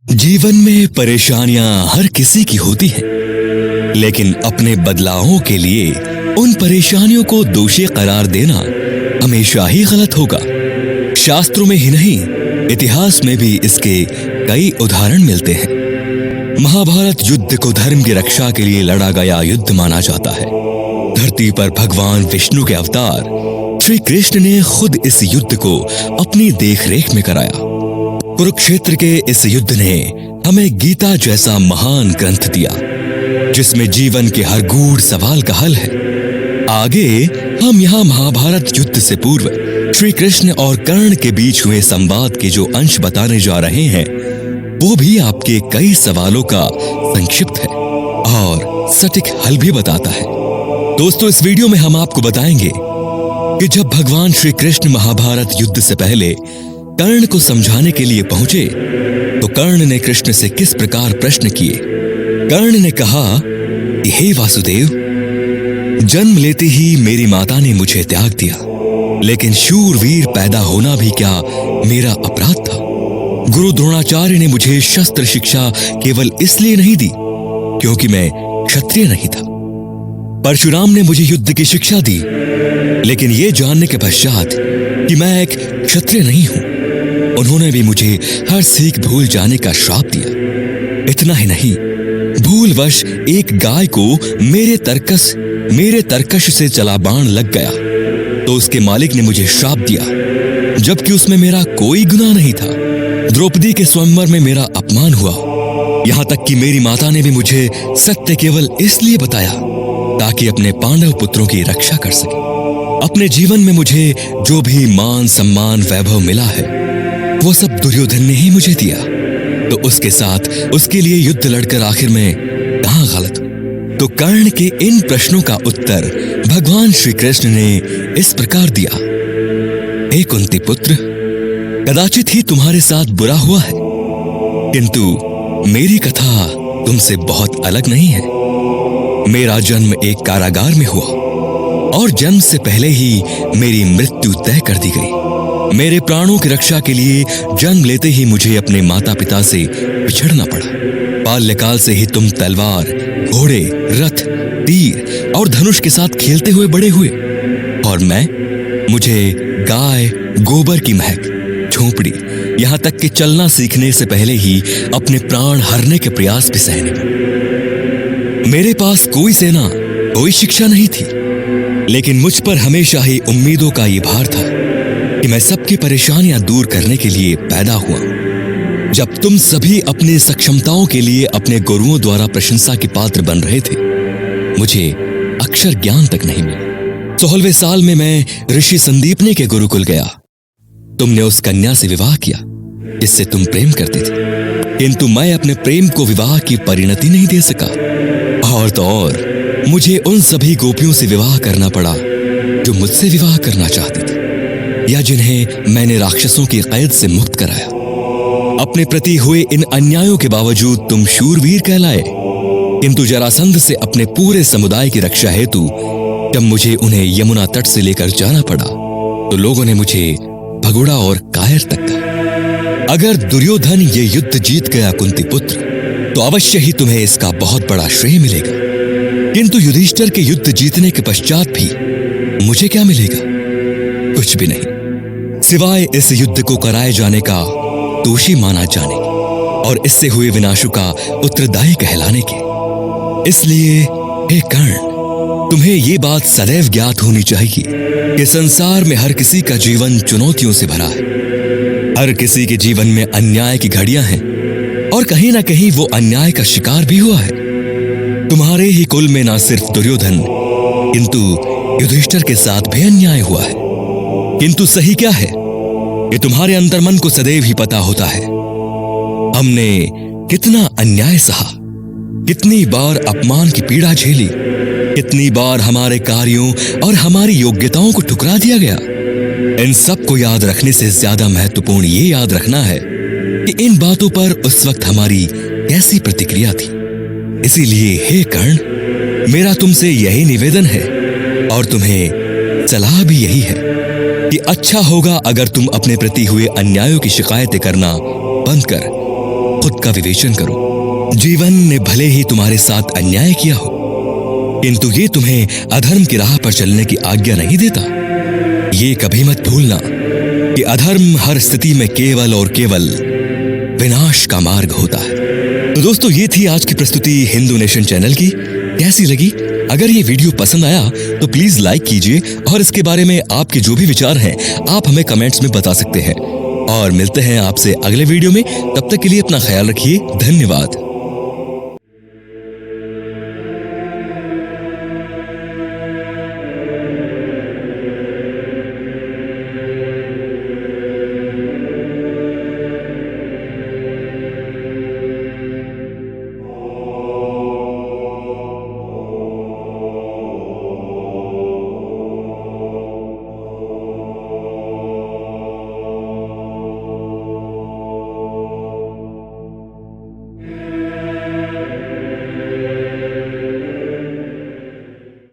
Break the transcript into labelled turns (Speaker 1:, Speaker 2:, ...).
Speaker 1: जीवन में परेशानियां हर किसी की होती हैं, लेकिन अपने बदलावों के लिए उन परेशानियों को दोषी करार देना हमेशा ही गलत होगा। शास्त्रों में ही नहीं, इतिहास में भी इसके कई उदाहरण मिलते हैं। महाभारत युद्ध को धर्म की रक्षा के लिए लड़ा गया युद्ध माना जाता है। धरती पर भगवान विष्णु के अवतार श्री कृष्ण ने खुद इस युद्ध को अपनी देखरेख में कराया। कुरुक्षेत्र के इस युद्ध ने हमें गीता जैसा महान ग्रंथ दिया, जिसमें जीवन के हर गूढ़ सवाल का हल है। आगे हम यहाँ महाभारत युद्ध से पूर्व श्री कृष्ण और कर्ण के बीच हुए संवाद के जो अंश बताने जा रहे हैं, वो भी आपके कई सवालों का संक्षिप्त है और सटीक हल भी बताता है। दोस्तों, इस वीडियो में हम आपको बताएंगे कि जब भगवान श्री कृष्ण महाभारत युद्ध से पहले कर्ण को समझाने के लिए पहुंचे तो कर्ण ने कृष्ण से किस प्रकार प्रश्न किए। कर्ण ने कहा कि हे वासुदेव, जन्म लेते ही मेरी माता ने मुझे त्याग दिया, लेकिन शूरवीर पैदा होना भी क्या मेरा अपराध था? गुरु द्रोणाचार्य ने मुझे शस्त्र शिक्षा केवल इसलिए नहीं दी क्योंकि मैं क्षत्रिय नहीं था। परशुराम ने मुझे युद्ध की शिक्षा दी, लेकिन यह जानने के पश्चात कि मैं एक क्षत्रिय नहीं हूं, उन्होंने भी मुझे हर सीख भूल जाने का श्राप दिया। इतना ही नहीं, भूलवश एक गाय को मेरे तरकश से चला बाण लग गया तो उसके मालिक ने मुझे श्राप दिया, जबकि उसमें मेरा कोई गुनाह नहीं था। द्रौपदी के स्वयंवर में मेरा अपमान हुआ, यहां तक कि मेरी माता ने भी मुझे सत्य केवल इसलिए बताया ताकि अपने पांडव पुत्रों की रक्षा कर सके। अपने जीवन में मुझे जो भी मान सम्मान वैभव मिला है, वो सब दुर्योधन ने ही मुझे दिया, तो उसके साथ उसके लिए युद्ध लड़कर आखिर में कहां गलत? तो कर्ण के इन प्रश्नों का उत्तर भगवान श्री कृष्ण ने इस प्रकार दिया। हे कुंती पुत्र, कदाचित ही तुम्हारे साथ बुरा हुआ है, किंतु मेरी कथा तुमसे बहुत अलग नहीं है। मेरा जन्म एक कारागार में हुआ और जन्म से पहले ही मेरी मृत्यु तय कर दी गई। मेरे प्राणों की रक्षा के लिए जन्म लेते ही मुझे अपने माता पिता से बिछड़ना पड़ा। बाल्यकाल से ही तुम तलवार, घोड़े, रथ, तीर और धनुष के साथ खेलते हुए बड़े हुए, और मुझे गाय, गोबर की महक, झोंपड़ी, यहां तक कि चलना सीखने से पहले ही अपने प्राण हरने के प्रयास भी सहने पड़े। मेरे पास कोई सेना, कोई शिक्षा नहीं थी, लेकिन मुझ पर हमेशा ही उम्मीदों का ये भार था कि मैं सबकी परेशानियां दूर करने के लिए पैदा हुआ। जब तुम सभी अपनी सक्षमताओं के लिए अपने गुरुओं द्वारा प्रशंसा के पात्र बन रहे थे, मुझे अक्षर ज्ञान तक नहीं मिला। 16वें साल में मैं ऋषि संदीपने के गुरुकुल गया। तुमने उस कन्या से विवाह किया जिससे तुम प्रेम करते थे, किंतु मैं अपने प्रेम को विवाह की परिणति नहीं दे सका। और तो और मुझे उन सभी गोपियों से विवाह करना पड़ा जो मुझसे विवाह करना चाहती थी, या जिन्हें मैंने राक्षसों की कैद से मुक्त कराया। अपने प्रति हुए इन अन्यायों के बावजूद तुम शूरवीर कहलाए, किंतु जरासंध से अपने पूरे समुदाय की रक्षा हेतु जब मुझे उन्हें यमुना तट से लेकर जाना पड़ा तो लोगों ने मुझे भगोड़ा और कायर तक कहा। अगर दुर्योधन ये युद्ध जीत गया कुंती पुत्र, तो अवश्य ही तुम्हें इसका बहुत बड़ा श्रेय मिलेगा, किंतु युधिष्ठिर के युद्ध जीतने के पश्चात भी मुझे क्या मिलेगा? कुछ भी नहीं, सिवाय इस युद्ध को कराए जाने का दोषी माना जाने और इससे हुए विनाशों का उत्तरदायी कहलाने के। इसलिए हे कर्ण, तुम्हें ये बात सदैव ज्ञात होनी चाहिए कि संसार में हर किसी का जीवन चुनौतियों से भरा है। हर किसी के जीवन में अन्याय की घड़ियां हैं और कहीं ना कहीं वो अन्याय का शिकार भी हुआ है। तुम्हारे ही कुल में ना सिर्फ दुर्योधन, किंतु युधिष्ठिर के साथ भी अन्याय हुआ है। किंतु सही क्या है, ये तुम्हारे अंतर्मन को सदैव ही पता होता है। हमने कितना अन्याय सहा, कितनी बार अपमान की पीड़ा झेली, कितनी बार हमारे कार्यों और हमारी योग्यताओं को ठुकरा दिया गया। इन सब को याद रखने से ज्यादा महत्वपूर्ण ये याद रखना है कि इन बातों पर उस वक्त हमारी कैसी प्रतिक्रिया थी। इसीलिए हे कर्ण, मेरा तुमसे यही निवेदन है और तुम्हें सलाह भी यही है कि अच्छा होगा अगर तुम अपने प्रति हुए अन्यायों की शिकायतें करना बंद कर खुद बात का विवेचन करो। जीवन ने भले ही तुम्हारे साथ अन्याय किया हो, किंतु ये तुम्हें अधर्म की राह पर चलने की आज्ञा नहीं देता। ये कभी मत भूलना कि अधर्म हर स्थिति में केवल और केवल विनाश का मार्ग होता है। तो दोस्तों, ये थी आज की प्रस्तुति हिंदू नेशन चैनल की। कैसी लगी? अगर ये वीडियो पसंद आया तो प्लीज लाइक कीजिए और इसके बारे में आपके जो भी विचार हैं आप हमें कमेंट्स में बता सकते हैं। और मिलते हैं आपसे अगले वीडियो में। तब तक के लिए अपना ख्याल रखिए। धन्यवाद।